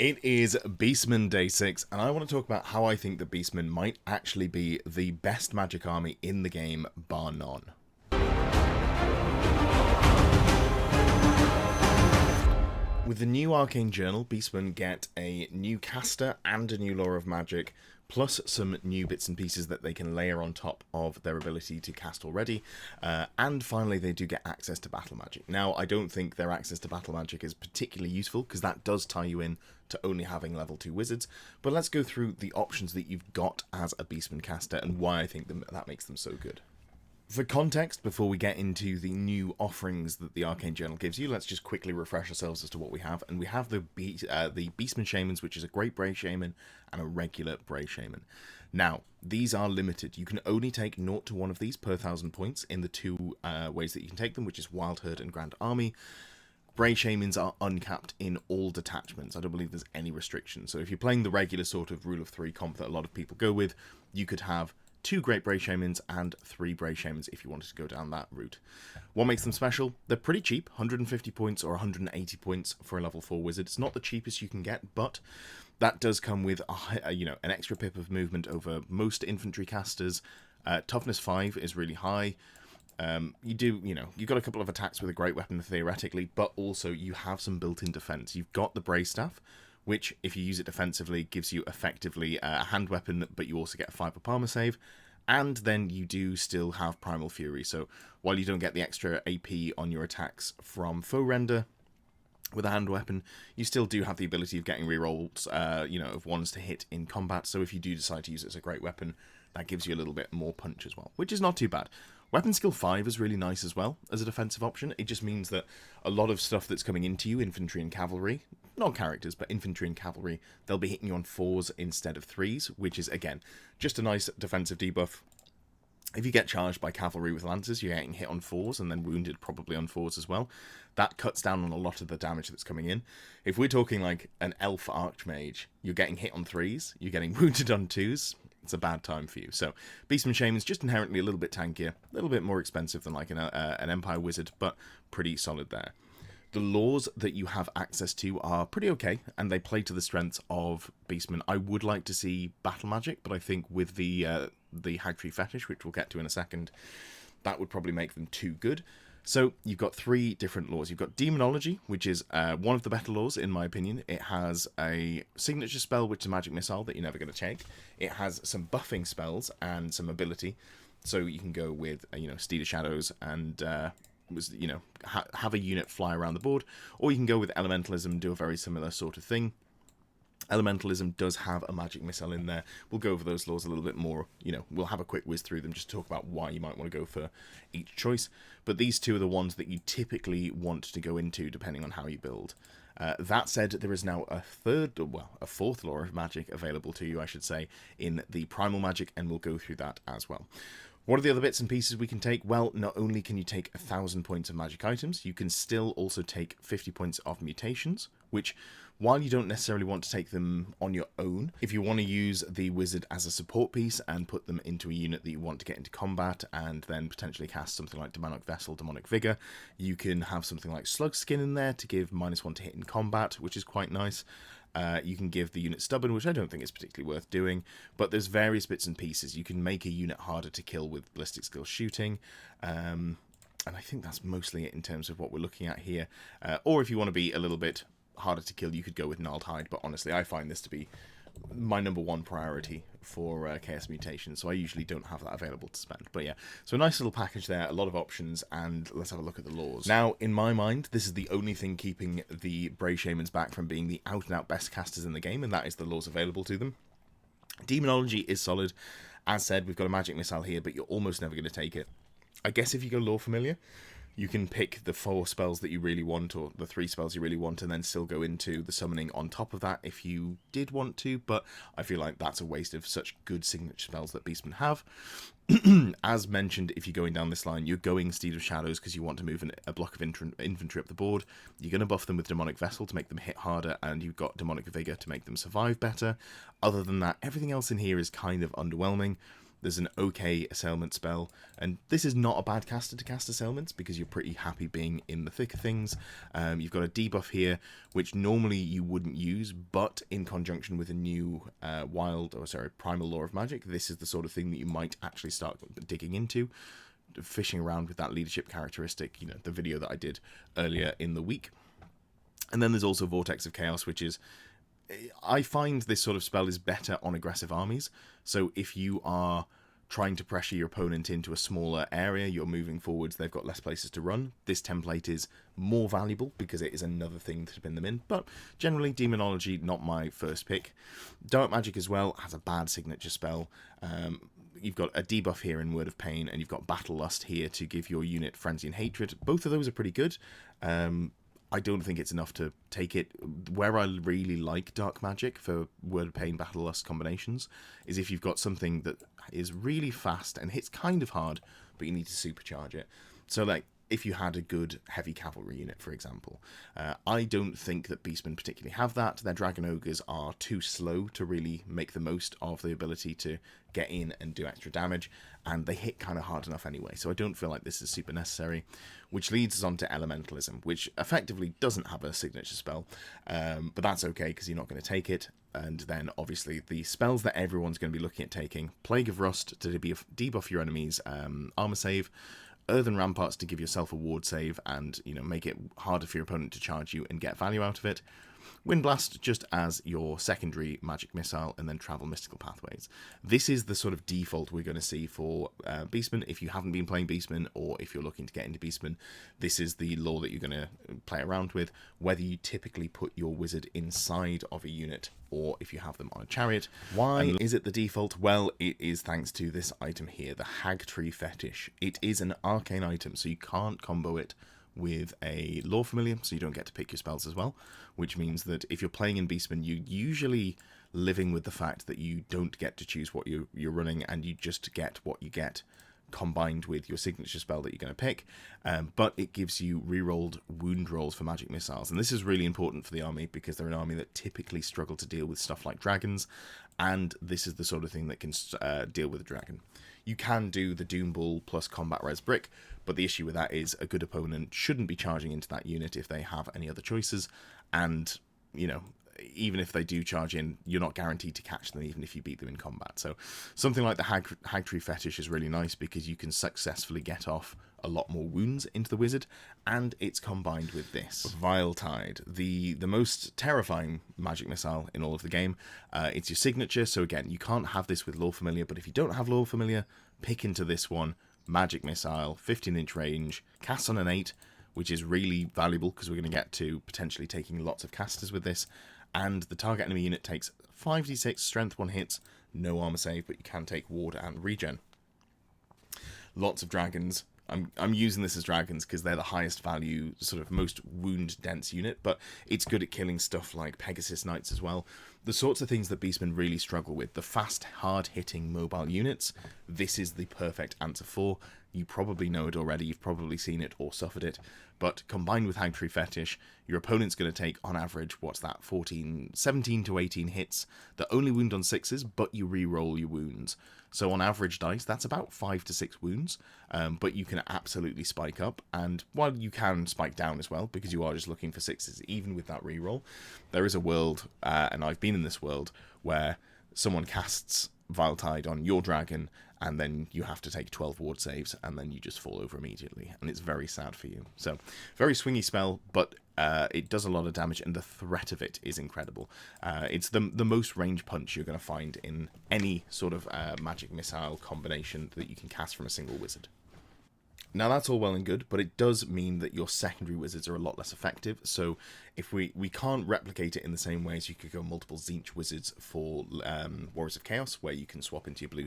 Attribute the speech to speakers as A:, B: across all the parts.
A: It is Beastmen Day 6, and I want to talk about how I think the Beastmen might actually be the best magic army in the game, bar none. With the new Arcane Journal, Beastmen get a new caster and a new Law of Magic, plus some new bits and pieces that they can layer on top of their ability to cast already, and finally they do get access to battle magic. Now, I don't think their access to battle magic is particularly useful, because that does tie you in to only having level 2 wizards, but let's go through the options that you've got as a Beastman caster and why I think that makes them so good. For context, before we get into the new offerings that the Arcane Journal gives you, let's just quickly refresh ourselves as to what we have. And we have the Beastman Shamans, which is a Great Bray Shaman and a regular Bray Shaman. Now, these are limited. You can only take 0 to 1 of these per 1,000 points in the two ways that you can take them, which is Wild Herd and Grand Army. Bray Shamans are uncapped in all detachments. I don't believe there's any restriction. So if you're playing the regular sort of rule of 3 comp that a lot of people go with, you could have 2 Great Bray Shamans and 3 Bray Shamans if you wanted to go down that route. What makes them special? They're pretty cheap, 150 points or 180 points for a level 4 wizard. It's not the cheapest you can get, but that does come with an extra pip of movement over most infantry casters. Toughness 5 is really high. You've got a couple of attacks with a great weapon theoretically, but also you have some built-in defense. You've got the Bray Staff, which, if you use it defensively, gives you effectively a hand weapon, but you also get a 5 up armor save. And then you do still have Primal Fury, so while you don't get the extra AP on your attacks from foe render with a hand weapon, you still do have the ability of getting rerolls, of 1s to hit in combat, so if you do decide to use it as a great weapon, that gives you a little bit more punch as well, which is not too bad. Weapon skill 5 is really nice as well as a defensive option. It just means that a lot of stuff that's coming into you, infantry and cavalry, not characters, but infantry and cavalry, they'll be hitting you on 4s instead of 3s, which is, again, just a nice defensive debuff. If you get charged by cavalry with lances, you're getting hit on 4s and then wounded probably on 4s as well. That cuts down on a lot of the damage that's coming in. If we're talking like an elf archmage, you're getting hit on 3s, you're getting wounded on 2s. It's a bad time for you. So, Beastman Shaman's just inherently a little bit tankier, a little bit more expensive than like an Empire Wizard, but pretty solid there. The laws that you have access to are pretty okay, and they play to the strengths of Beastmen. I would like to see battle magic, but I think with the Hag Tree Fetish, which we'll get to in a second, that would probably make them too good. So you've got 3 different laws. You've got Demonology, which is one of the better laws, in my opinion. It has a signature spell, which is a magic missile that you're never going to take. It has some buffing spells and some ability. So you can go with, Steed of Shadows and, have a unit fly around the board. Or you can go with Elementalism and do a very similar sort of thing. Elementalism does have a magic missile in there. We'll go over those laws a little bit more. We'll have a quick whiz through them just to talk about why you might want to go for each choice. But these 2 are the ones that you typically want to go into depending on how you build. That said, there is now a 4th law of magic available to you, I should say, in the Primal Magic, and we'll go through that as well. What are the other bits and pieces we can take? Well, not only can you take 1,000 points of magic items, you can still also take 50 points of mutations, which, while you don't necessarily want to take them on your own, if you want to use the wizard as a support piece and put them into a unit that you want to get into combat and then potentially cast something like Demonic Vessel, Demonic Vigor, you can have something like Slug Skin in there to give -1 to hit in combat, which is quite nice. You can give the unit Stubborn, which I don't think is particularly worth doing, but there's various bits and pieces. You can make a unit harder to kill with Ballistic Skill Shooting, and I think that's mostly it in terms of what we're looking at here. Or if you want to be a little bit harder to kill, you could go with Gnarled Hide, but honestly, I find this to be my number 1 priority for Chaos Mutation, so I usually don't have that available to spend. But yeah, so a nice little package there, a lot of options, and let's have a look at the laws. Now, in my mind, this is the only thing keeping the Bray Shamans back from being the out-and-out best casters in the game, and that is the laws available to them. Demonology is solid. As said, we've got a magic missile here, but you're almost never going to take it. I guess if you go Lore Familiar, you can pick the 4 spells that you really want, or the 3 spells you really want, and then still go into the summoning on top of that if you did want to, but I feel like that's a waste of such good signature spells that Beastmen have. As mentioned, if you're going down this line, you're going Steed of Shadows because you want to move a block of infantry up the board. You're going to buff them with Demonic Vessel to make them hit harder, and you've got Demonic Vigor to make them survive better. Other than that, everything else in here is kind of underwhelming. There's an okay assailment spell, and this is not a bad caster to cast assailments because you're pretty happy being in the thick of things. You've got a debuff here, which normally you wouldn't use, but in conjunction with a new Primal Law of Magic, this is the sort of thing that you might actually start digging into, fishing around with that leadership characteristic, the video that I did earlier in the week. And then there's also Vortex of Chaos, which is, I find this sort of spell is better on aggressive armies. So if you are trying to pressure your opponent into a smaller area, you're moving forwards, they've got less places to run, this template is more valuable because it is another thing to pin them in. But generally, Demonology, not my first pick. Dark Magic as well has a bad signature spell. You've got a debuff here in Word of Pain, and you've got Battle Lust here to give your unit Frenzy and Hatred. Both of those are pretty good. I don't think it's enough to take it. Where I really like Dark Magic for Word of Pain, Battle Lust combinations is if you've got something that is really fast and hits kind of hard, but you need to supercharge it. So, like, if you had a good heavy cavalry unit, for example. I don't think that Beastmen particularly have that. Their Dragon Ogres are too slow to really make the most of the ability to get in and do extra damage, and they hit kind of hard enough anyway, so I don't feel like this is super necessary. Which leads us on to Elementalism, which effectively doesn't have a signature spell, but that's okay because you're not going to take it. And then obviously the spells that everyone's going to be looking at taking: Plague of Rust to debuff your enemies' armor save, Earthen Ramparts to give yourself a ward save and make it harder for your opponent to charge you and get value out of it, Wind Blast just as your secondary magic missile, and then Travel Mystical Pathways. This is the sort of default we're going to see for Beastmen. If you haven't been playing Beastmen, or if you're looking to get into Beastmen, this is the lore that you're going to play around with, whether you typically put your wizard inside of a unit or if you have them on a chariot. Why is it the default? Well, it is thanks to this item here, the Hag Tree Fetish. It is an arcane item, so you can't combo it with a Lore Familiar, so you don't get to pick your spells as well, which means that if you're playing in Beastmen, you're usually living with the fact that you don't get to choose what you're running, and you just get what you get combined with your signature spell that you're going to pick, but it gives you rerolled wound rolls for magic missiles, and this is really important for the army because they're an army that typically struggle to deal with stuff like dragons, and this is the sort of thing that can deal with a dragon. You can do the Doom Bull plus Combat Res Brick, but the issue with that is a good opponent shouldn't be charging into that unit if they have any other choices, and even if they do charge in, you're not guaranteed to catch them even if you beat them in combat. So something like the Hag Tree Fetish is really nice because you can successfully get off a lot more wounds into the wizard, and it's combined with this Vile Tide, the most terrifying magic missile in all of the game. It's your signature, so again, you can't have this with Lore Familiar, but if you don't have Lore Familiar, pick into this one. Magic missile, 15-inch range, cast on an 8, which is really valuable because we're going to get to potentially taking lots of casters with this. And the target enemy unit takes 5d6 strength 1 hits, no armor save, but you can take ward and regen. Lots of dragons. I'm using this as dragons because they're the highest value, sort of most wound dense unit, but it's good at killing stuff like Pegasus Knights as well. The sorts of things that Beastmen really struggle with, the fast, hard-hitting mobile units, this is the perfect answer for. You probably know it already, you've probably seen it or suffered it, but combined with Hag Tree Fetish, your opponent's going to take, on average, 17 to 18 hits that only wound on 6s, but you re-roll your wounds. So on average dice, that's about 5 to 6 wounds, but you can absolutely spike up, and while you can spike down as well, because you are just looking for 6s, even with that re-roll, there is a world, and I've been in this world, where someone casts Vile Tide on your dragon, and then you have to take 12 ward saves, and then you just fall over immediately, and it's very sad for you. So, very swingy spell, but it does a lot of damage, and the threat of it is incredible. It's the most range punch you're going to find in any sort of magic missile combination that you can cast from a single wizard. Now that's all well and good, but it does mean that your secondary wizards are a lot less effective, so if we can't replicate it in the same way as you could go multiple Tzeentch wizards for Warriors of Chaos, where you can swap into your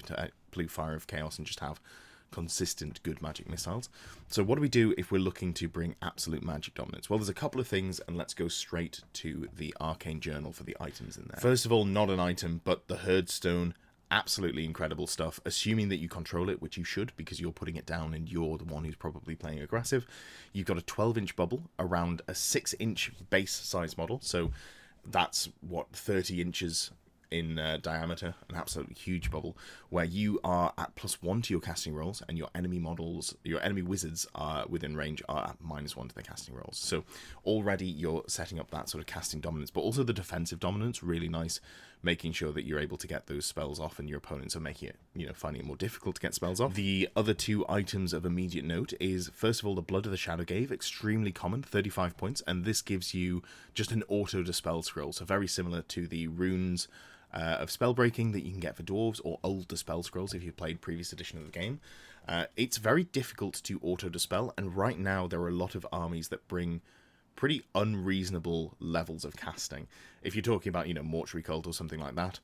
A: blue Fire of Chaos and just have consistent good magic missiles. So what do we do if we're looking to bring absolute magic dominance? Well, there's a couple of things, and let's go straight to the Arcane Journal for the items in there. First of all, not an item, but the Herdstone. Absolutely incredible stuff, assuming that you control it, which you should because you're putting it down and you're the one who's probably playing aggressive. You've got a 12-inch bubble around a 6-inch base size model, so that's 30 inches in diameter, an absolutely huge bubble, where you are at +1 to your casting rolls, and your enemy models, your enemy wizards are within range are at -1 to their casting rolls. So already you're setting up that sort of casting dominance, but also the defensive dominance, really nice, making sure that you're able to get those spells off, and your opponents are making it, finding it more difficult to get spells off. The other two items of immediate note is, first of all, the Blood of the Shadowgave, extremely common, 35 points, and this gives you just an auto-dispel scroll, so very similar to the runes of spellbreaking that you can get for dwarves, or old dispel scrolls if you've played previous edition of the game. It's very difficult to auto-dispel, and right now there are a lot of armies that bring pretty unreasonable levels of casting. If you're talking about, Mortuary Cult or something like that,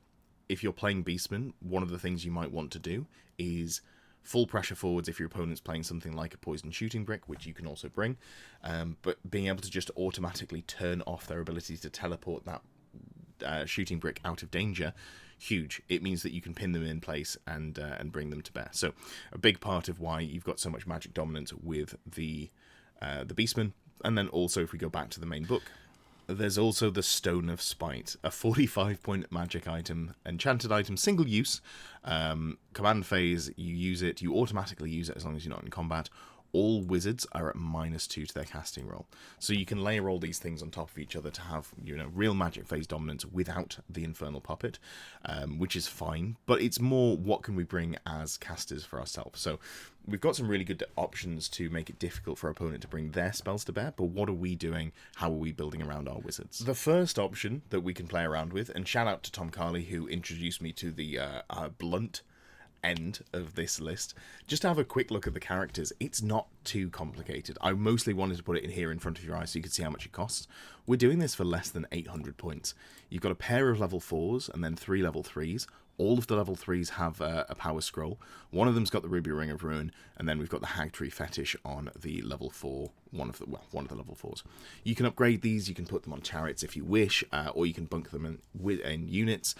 A: if you're playing Beastmen, one of the things you might want to do is full pressure forwards if your opponent's playing something like a poison shooting brick, which you can also bring, but being able to just automatically turn off their ability to teleport that shooting brick out of danger, huge. It means that you can pin them in place and bring them to bear. So a big part of why you've got so much magic dominance with the Beastmen. And then also, if we go back to the main book, there's also the Stone of Spite, a 45-point magic item, enchanted item, single use, command phase, you use it, you automatically use it as long as you're not in combat. All wizards are at -2 to their casting roll. So you can layer all these things on top of each other to have, real magic phase dominance without the Infernal Puppet, which is fine. But it's more, what can we bring as casters for ourselves? So we've got some really good options to make it difficult for our opponent to bring their spells to bear, but what are we doing? How are we building around our wizards? The first option that we can play around with, and shout out to Tom Carley, who introduced me to the blunt end of this list, just to have a quick look at the characters. It's not too complicated. I mostly wanted to put it in here in front of your eyes so you could see how much it costs. We're doing this for less than 800 points. You've got a pair of level 4s and then 3 level 3s. All of the level 3s have a power scroll. One of them's got the Ruby Ring of Ruin, and then we've got the Hag Tree Fetish on the level 4, one of the level 4s. You can upgrade these, you can put them on chariots if you wish, or you can bunk them in units,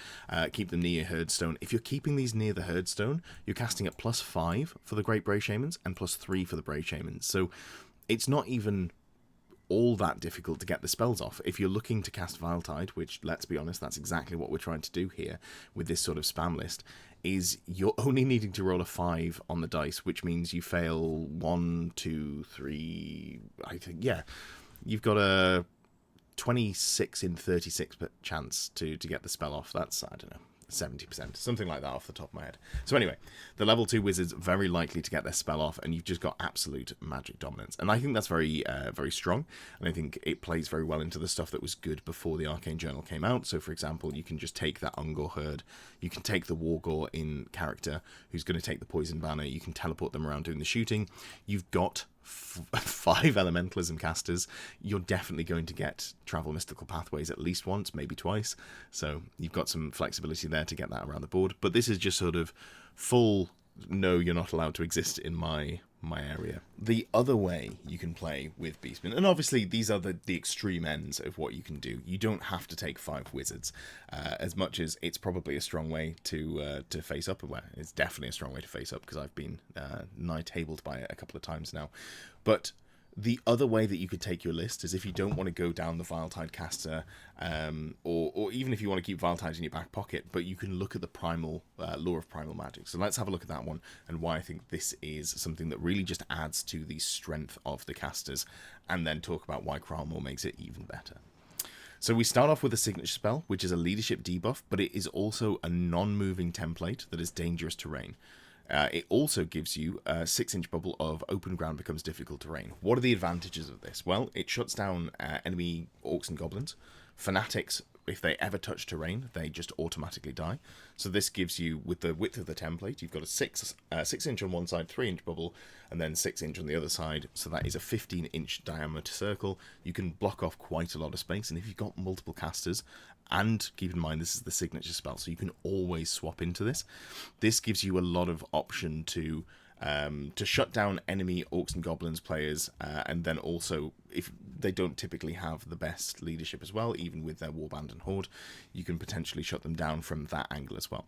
A: keep them near your Herdstone. If you're keeping these near the Herdstone, you're casting at +5 for the Great Bray Shamans and +3 for the Bray Shamans. So it's not even all that difficult to get the spells off. If you're looking to cast Viletide, which, let's be honest, that's exactly what we're trying to do here with this sort of spam list, is you're only needing to roll a 5 on the dice, which means you fail 1, 2, 3, I think, yeah. You've got a 26 in 36 chance to get the spell off. That's, I don't know, 70%, something like that off the top of my head. So anyway, the level 2 wizards very likely to get their spell off, and you've just got absolute magic dominance. And I think that's very strong, and I think it plays very well into the stuff that was good before the Arcane Journal came out. So for example, you can just take that Ungor herd, you can take the Wargore in character, who's going to take the Poison Banner, you can teleport them around doing the shooting. You've got 5 elementalism casters. You're definitely going to get travel mystical pathways at least once, maybe twice, so you've got some flexibility there to get that around the board. But this is just sort of full, no, you're not allowed to exist in my area. The other way you can play with Beastmen, and obviously these are the extreme ends of what you can do. You don't have to take 5 wizards, as much as it's probably a strong way to face up. Well, it's definitely a strong way to face up, because I've been nigh tabled by it a couple of times now. But the other way that you could take your list is if you don't want to go down the Viletide caster, or even if you want to keep Viletide in your back pocket, but you can look at the Primal Law of Primal Magic. So let's have a look at that one, and why I think this is something that really just adds to the strength of the casters, and then talk about why Primal makes it even better. So we start off with a signature spell, which is a leadership debuff, but it is also a non-moving template that is dangerous terrain. It also gives you a 6-inch bubble of open ground becomes difficult terrain. What are the advantages of this? Well, it shuts down enemy orcs and goblins. Fanatics, if they ever touch terrain, they just automatically die. So this gives you, with the width of the template, you've got a 6-inch on one side, 3-inch bubble, and then 6-inch on the other side. So that is a 15-inch diameter circle. You can block off quite a lot of space, and if you've got multiple casters, and keep in mind this is the signature spell, so you can always swap into this. This gives you a lot of option to shut down enemy orcs and goblins players, and then also, if they don't typically have the best leadership as well, even with their warband and horde, you can potentially shut them down from that angle as well.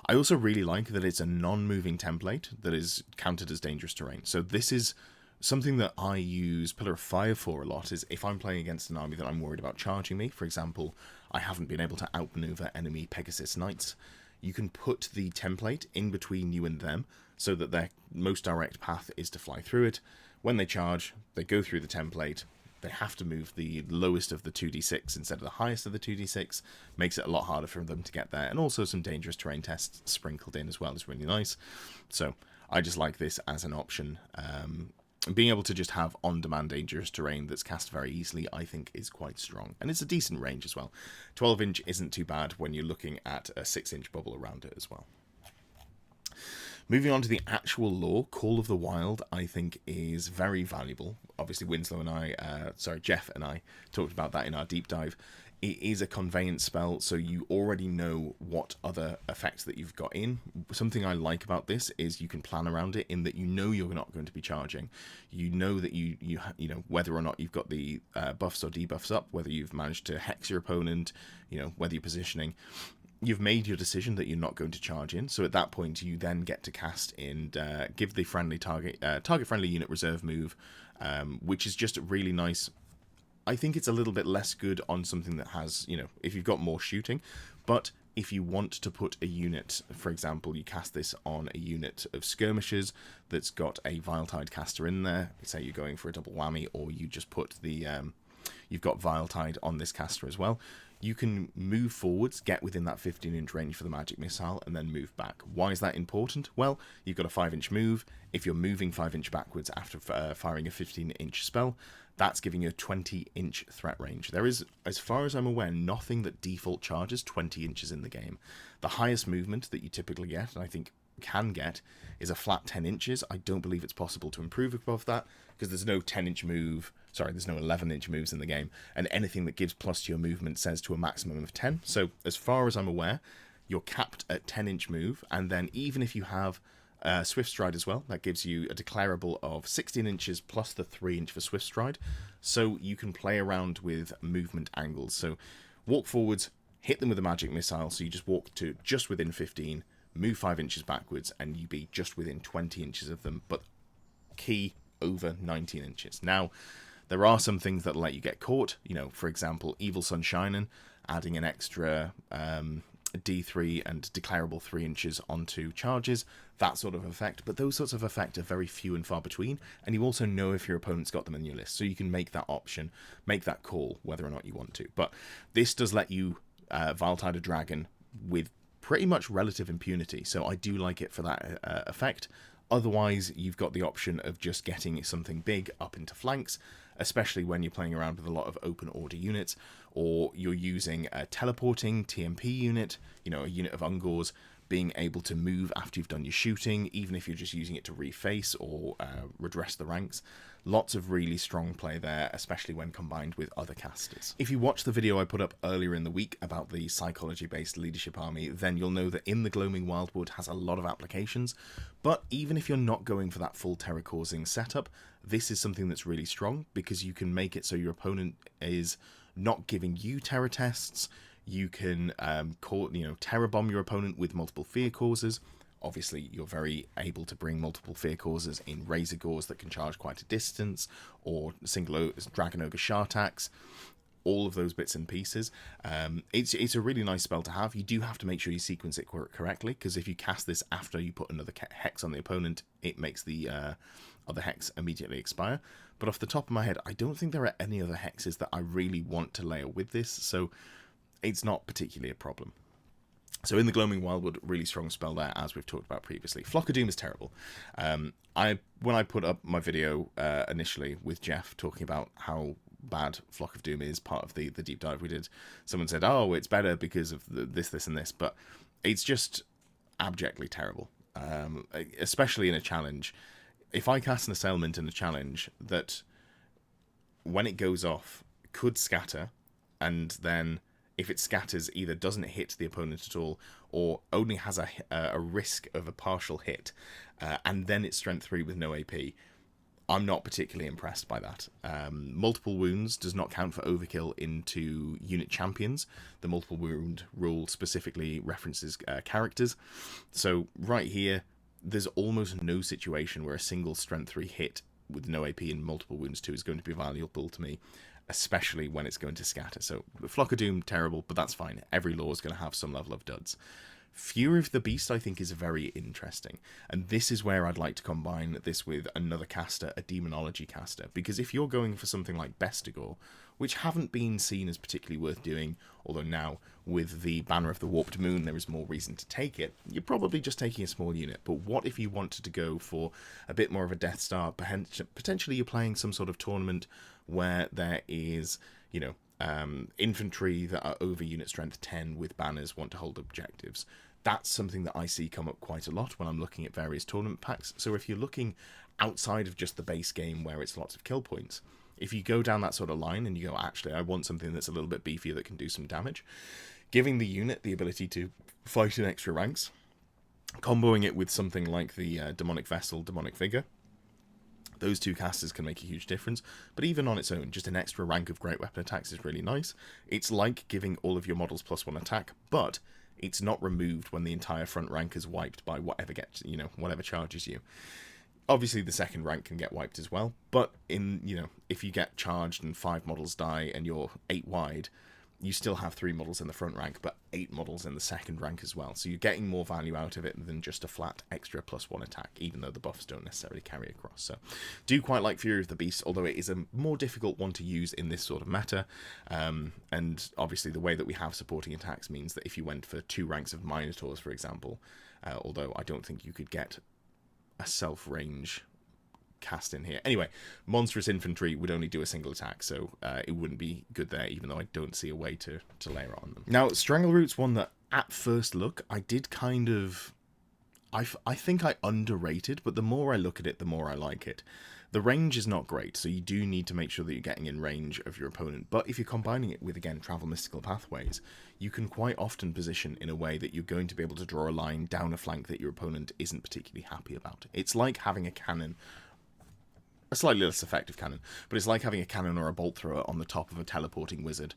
A: I also really like that it's a non-moving template that is counted as dangerous terrain. So this is something that I use Pillar of Fire for a lot, is if I'm playing against an army that I'm worried about charging me. For example, I haven't been able to outmaneuver enemy Pegasus Knights. You can put the template in between you and them so that their most direct path is to fly through it. When they charge, they go through the template. They have to move the lowest of the 2d6 instead of the highest of the 2d6. Makes it a lot harder for them to get there. And also some dangerous terrain tests sprinkled in as well is really nice. So I just like this as an option. Being able to just have on-demand dangerous terrain that's cast very easily, I think, is quite strong. And it's a decent range as well. 12-inch isn't too bad when you're looking at a 6-inch bubble around it as well. Moving on to the actual lore, Call of the Wild, I think, is very valuable. Obviously, Jeff and I talked about that in our deep dive. It is a conveyance spell, so you already know what other effects that you've got in. Something I like about this is you can plan around it in that you know you're not going to be charging. You know that you know whether or not you've got the buffs or debuffs up, whether you've managed to hex your opponent, whether you're positioning. You've made your decision that you're not going to charge in, so at that point you then get to cast and give the friendly target-friendly unit reserve move, which is just really nice. I think it's a little bit less good on something that has, if you've got more shooting, but if you want to put a unit, for example, you cast this on a unit of skirmishers that's got a Viletide caster in there, say you're going for a double whammy, or you just put the, you've got Viletide on this caster as well, you can move forwards, get within that 15-inch range for the magic missile, and then move back. Why is that important? Well, you've got a 5-inch move. If you're moving 5-inch backwards after firing a 15-inch spell, that's giving you a 20-inch threat range. There is, as far as I'm aware, nothing that default charges 20 inches in the game. The highest movement that you typically get, and I think can get, is a flat 10 inches. I don't believe it's possible to improve above that, because there's no 10-inch move, there's no 11-inch moves in the game, and anything that gives plus to your movement says to a maximum of 10. So, as far as I'm aware, you're capped at 10-inch move, and then even if you have Swift Stride as well, that gives you a declarable of 16 inches plus the 3-inch for Swift Stride, so you can play around with movement angles. So, walk forwards, hit them with a magic missile, so you just walk to just within 15, move 5 inches backwards, and you be just within 20 inches of them, but key over 19 inches. Now, there are some things that let you get caught, for example, Evil Sunshining, adding an extra D3 and declarable 3 inches onto charges, that sort of effect, but those sorts of effects are very few and far between, and you also know if your opponent's got them in your list, so you can make that option, make that call, whether or not you want to. But this does let you Viletide a dragon with pretty much relative impunity, so I do like it for that effect. Otherwise, you've got the option of just getting something big up into flanks, especially when you're playing around with a lot of open order units, or you're using a teleporting TMP unit, a unit of Ungors, being able to move after you've done your shooting, even if you're just using it to reface or redress the ranks. Lots of really strong play there, especially when combined with other casters. If you watch the video I put up earlier in the week about the psychology-based leadership army, then you'll know that In the Gloaming Wildwood has a lot of applications, but even if you're not going for that full terror-causing setup, this is something that's really strong, because you can make it so your opponent is not giving you terror tests. You can terror bomb your opponent with multiple fear causes. Obviously, you're very able to bring multiple fear causes in Razor Gores that can charge quite a distance, or single Dragon Ogre Shartax, all of those bits and pieces. It's a really nice spell to have. You do have to make sure you sequence it correctly, because if you cast this after you put another hex on the opponent, it makes the other hex immediately expire. But off the top of my head, I don't think there are any other hexes that I really want to layer with this, so it's not particularly a problem. So In the Gloaming Wildwood, really strong spell there, as we've talked about previously. Flock of Doom is terrible. When I put up my video initially with Jeff talking about how bad Flock of Doom is, part of the deep dive we did, someone said, oh, it's better because of this, and this, but it's just abjectly terrible, especially in a challenge. If I cast an Assailment in a challenge that, when it goes off, could scatter, and then if it scatters, either doesn't hit the opponent at all, or only has a risk of a partial hit, and then it's strength 3 with no AP, I'm not particularly impressed by that. Multiple wounds does not count for overkill into unit champions. The multiple wound rule specifically references characters. So right here, there's almost no situation where a single strength 3 hit with no AP and multiple wounds 2 is going to be valuable to me. especially when it's going to scatter. So Flock of Doom, terrible, but that's fine. Every law is going to have some level of duds. Fury of the Beast, I think, is very interesting. And this is where I'd like to combine this with another caster, a Demonology caster. Because if you're going for something like Bestigor, which haven't been seen as particularly worth doing, although now, with the Banner of the Warped Moon, there is more reason to take it, you're probably just taking a small unit. But what if you wanted to go for a bit more of a Death Star? Potentially you're playing some sort of tournament where there is, you know, infantry that are over unit strength 10 with banners want to hold objectives. That's something that I see come up quite a lot when I'm looking at various tournament packs. So if you're looking outside of just the base game where it's lots of kill points, if you go down that sort of line and you go, actually, I want something that's a little bit beefier that can do some damage, giving the unit the ability to fight in extra ranks, comboing it with something like the Demonic Vessel, Demonic Vigor, those two casters can make a huge difference, but even on its own, just an extra rank of great weapon attacks is really nice. It's like giving all of your models +1 attack, but it's not removed when the entire front rank is wiped by whatever gets, you know, whatever charges you. Obviously, the second rank can get wiped as well, but in, you know, if you get charged and 5 models die and you're 8 wide, you still have 3 models in the front rank, but 8 models in the second rank as well. So you're getting more value out of it than just a flat extra +1 attack, even though the buffs don't necessarily carry across. So do quite like Fury of the Beast, although it is a more difficult one to use in this sort of meta. And obviously the way that we have supporting attacks means that if you went for 2 ranks of Minotaurs, for example, although I don't think you could get a self-range cast in here. Anyway, monstrous infantry would only do a single attack, so it wouldn't be good there, even though I don't see a way to layer it on them. Now, Strangler Roots, one that at first look, I did kind of... I think I underrated, but the more I look at it, the more I like it. The range is not great, so you do need to make sure that you're getting in range of your opponent, but if you're combining it with, again, Travel Mystical Pathways, you can quite often position in a way that you're going to be able to draw a line down a flank that your opponent isn't particularly happy about. It's like having a cannon, a slightly less effective cannon, but it's like having a cannon or a bolt thrower on the top of a teleporting wizard.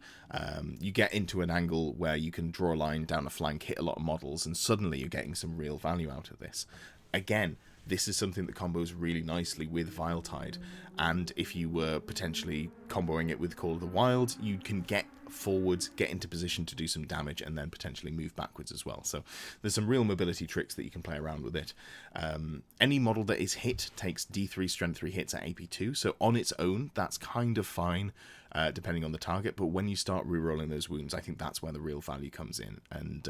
A: You get into an angle where you can draw a line down a flank, hit a lot of models, and suddenly you're getting some real value out of this. Again, this is something that combos really nicely with Viletide, and if you were potentially comboing it with Call of the Wild, you can get forwards, get into position to do some damage, and then potentially move backwards as well. So there's some real mobility tricks that you can play around with it. Any model that is hit takes D3 Strength 3 hits at AP2, so on its own, that's kind of fine, depending on the target, but when you start rerolling those wounds, I think that's where the real value comes in, and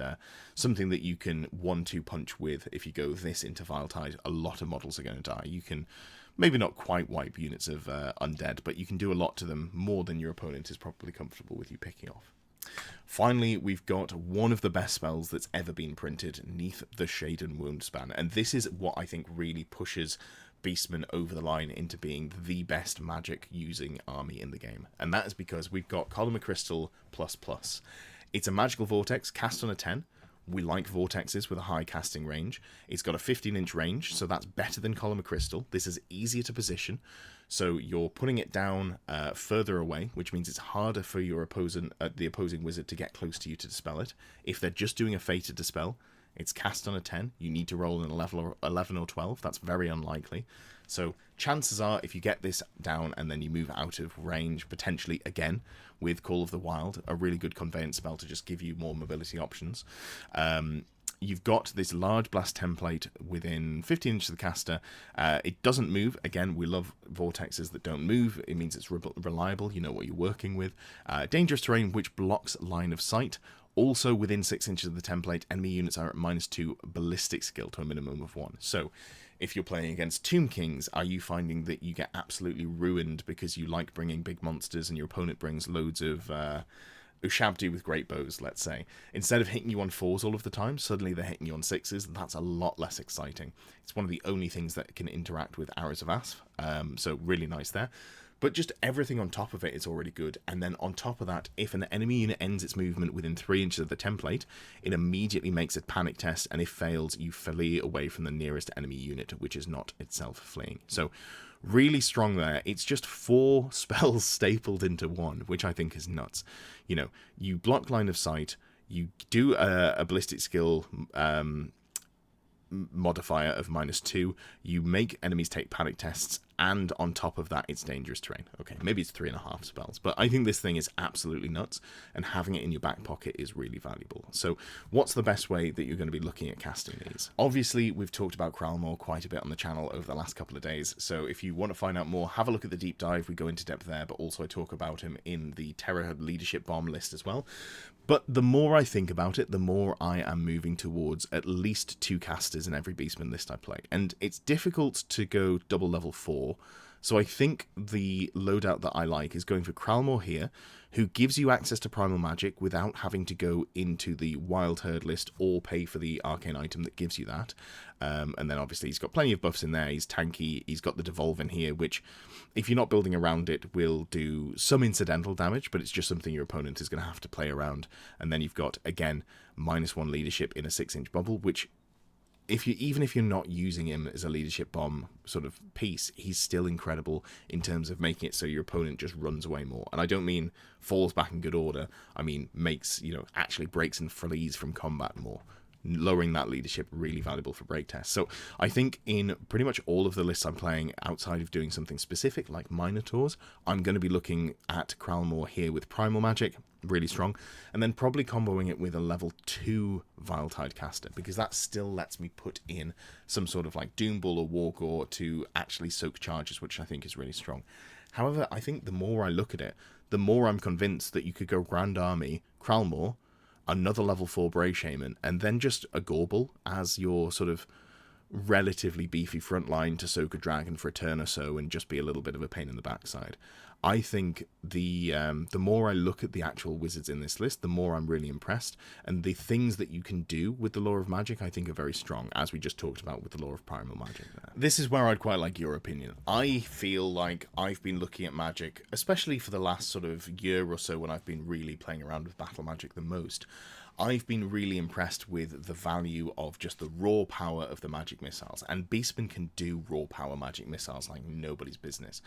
A: something that you can 1-2 punch with. If you go this into Viletide, a lot of models are going to die. You can maybe not quite wipe units of undead, but you can do a lot to them, more than your opponent is probably comfortable with you picking off. Finally, we've got one of the best spells that's ever been printed, Neath the Shaden Woundspan, and this is what I think really pushes Beastmen over the line into being the best magic using army in the game, and that is because we've got Column of Crystal ++. It's a magical vortex cast on a 10. We like vortexes with a high casting range. It's got a 15-inch range, so that's better than Column of Crystal. This is easier to position, so you're putting it down further away, which means it's harder for your the opposing wizard to get close to you to dispel it. If they're just doing a fated dispel, it's cast on a 10. You need to roll an 11 or 12. That's very unlikely. So chances are, if you get this down and then you move out of range, potentially again with Call of the Wild, a really good conveyance spell to just give you more mobility options. You've got this large blast template within 15 inches of the caster. It doesn't move. Again, we love vortexes that don't move. It means it's reliable. You know what you're working with. Dangerous terrain, which blocks line of sight. Also, within 6 inches of the template, enemy units are at -2 ballistic skill to a minimum of 1. So, if you're playing against Tomb Kings, are you finding that you get absolutely ruined because you like bringing big monsters and your opponent brings loads of Ushabti with great bows, let's say? Instead of hitting you on 4s all of the time, suddenly they're hitting you on 6s, and that's a lot less exciting. It's one of the only things that can interact with Arrows of Asp, so really nice there. But just everything on top of it is already good. And then on top of that, if an enemy unit ends its movement within 3 inches of the template, it immediately makes a panic test, and if fails, you flee away from the nearest enemy unit, which is not itself fleeing. So really strong there. It's just 4 spells stapled into one, which I think is nuts. You know, you block line of sight, you do a ballistic skill modifier of -2, you make enemies take panic tests, and on top of that, it's dangerous terrain. Okay, maybe it's 3.5 spells, but I think this thing is absolutely nuts, and having it in your back pocket is really valuable. So what's the best way that you're going to be looking at casting these? Obviously, we've talked about Primal Law quite a bit on the channel over the last couple of days, so if you want to find out more, have a look at the deep dive. We go into depth there, but also I talk about him in the Terror Leadership Bomb list as well. But the more I think about it, the more I am moving towards at least 2 casters in every Beastman list I play. And it's difficult to go double level 4. So I think the loadout that I like is going for Kralmor here, who gives you access to Primal Magic without having to go into the Wild Herd list or pay for the arcane item that gives you that. And then obviously he's got plenty of buffs in there. He's tanky. He's got the Devolve in here, which, if you're not building around it, will do some incidental damage, but it's just something your opponent is going to have to play around. And then you've got, again, -1 leadership in a 6-inch bubble, which, even if you're not using him as a leadership bomb sort of piece, he's still incredible in terms of making it so your opponent just runs away more. And I don't mean falls back in good order. I mean makes, actually breaks and flees from combat more. Lowering that leadership, really valuable for break tests. So I think in pretty much all of the lists I'm playing, outside of doing something specific like Minotaurs, I'm going to be looking at Kralmor here with Primal Magic, really strong, and then probably comboing it with a level 2 Viletide caster, because that still lets me put in some sort of like Doom Bull or Wargore to actually soak charges, which I think is really strong. However, I think the more I look at it, the more I'm convinced that you could go Grand Army, Kralmor, another level 4 Brave Shaman, and then just a Gorbel as your sort of relatively beefy front line to soak a dragon for a turn or so and just be a little bit of a pain in the backside. I think the more I look at the actual wizards in this list, the more I'm really impressed, and the things that you can do with the Law of Magic I think are very strong, as we just talked about with the Law of Primal Magic there. This is where I'd quite like your opinion. I feel like I've been looking at Magic, especially for the last sort of year or so when I've been really playing around with Battle Magic the most. I've been really impressed with the value of just the raw power of the magic missiles, and Beastmen can do raw power magic missiles like nobody's business.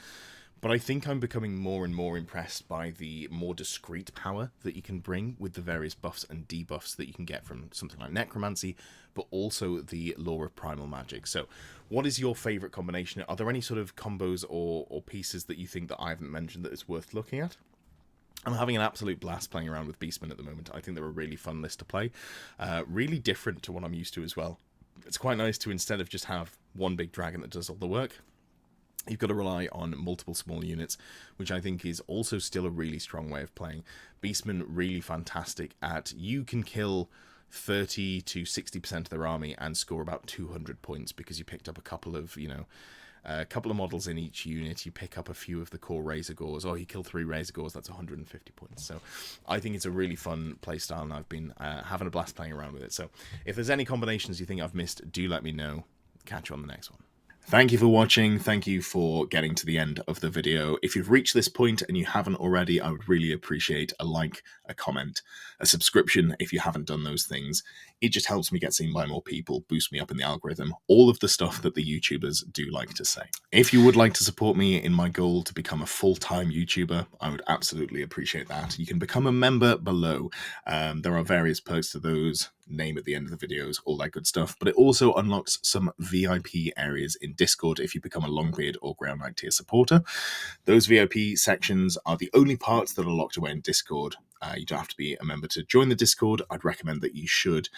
A: But I think I'm becoming more and more impressed by the more discrete power that you can bring with the various buffs and debuffs that you can get from something like Necromancy, but also the Law of Primal Magic. So what is your favourite combination? Are there any sort of combos or pieces that you think that I haven't mentioned that is worth looking at? I'm having an absolute blast playing around with Beastmen at the moment. I think they're a really fun list to play. Really different to what I'm used to as well. It's quite nice to, instead of just have one big dragon that does all the work, you've got to rely on multiple small units, which I think is also still a really strong way of playing. Beastmen really fantastic at, you can kill 30 to 60% of their army and score about 200 points because you picked up a couple of, a couple of models in each unit. You pick up a few of the core Razor Gores. Oh, you kill 3 Razor Gores, that's 150 points. So I think it's a really fun playstyle, and I've been having a blast playing around with it. So if there's any combinations you think I've missed, do let me know. Catch you on the next one. Thank you for watching. Thank you for getting to the end of the video. If you've reached this point and you haven't already, I would really appreciate a like, a comment, a subscription if you haven't done those things. It just helps me get seen by more people, boost me up in the algorithm, all of the stuff that the YouTubers do like to say. If you would like to support me in my goal to become a full-time YouTuber, I would absolutely appreciate that. You can become a member below. There are various perks to those, name at the end of the videos, all that good stuff, but it also unlocks some VIP areas in Discord if you become a Longbeard or Ground Knight tier supporter. Those VIP sections are the only parts that are locked away in Discord. You don't have to be a member to join the Discord. I'd recommend that you should.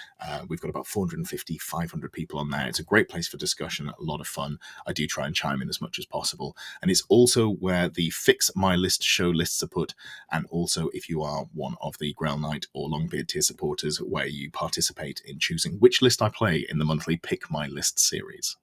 A: We've got about 450, 500 people on there. It's a great place for discussion, a lot of fun. I do try and chime in as much as possible. And it's also where the Fix My List show lists are put, and also if you are one of the Ground Knight or Longbeard tier supporters, where you participate in choosing which list I play in the monthly Pick My List series.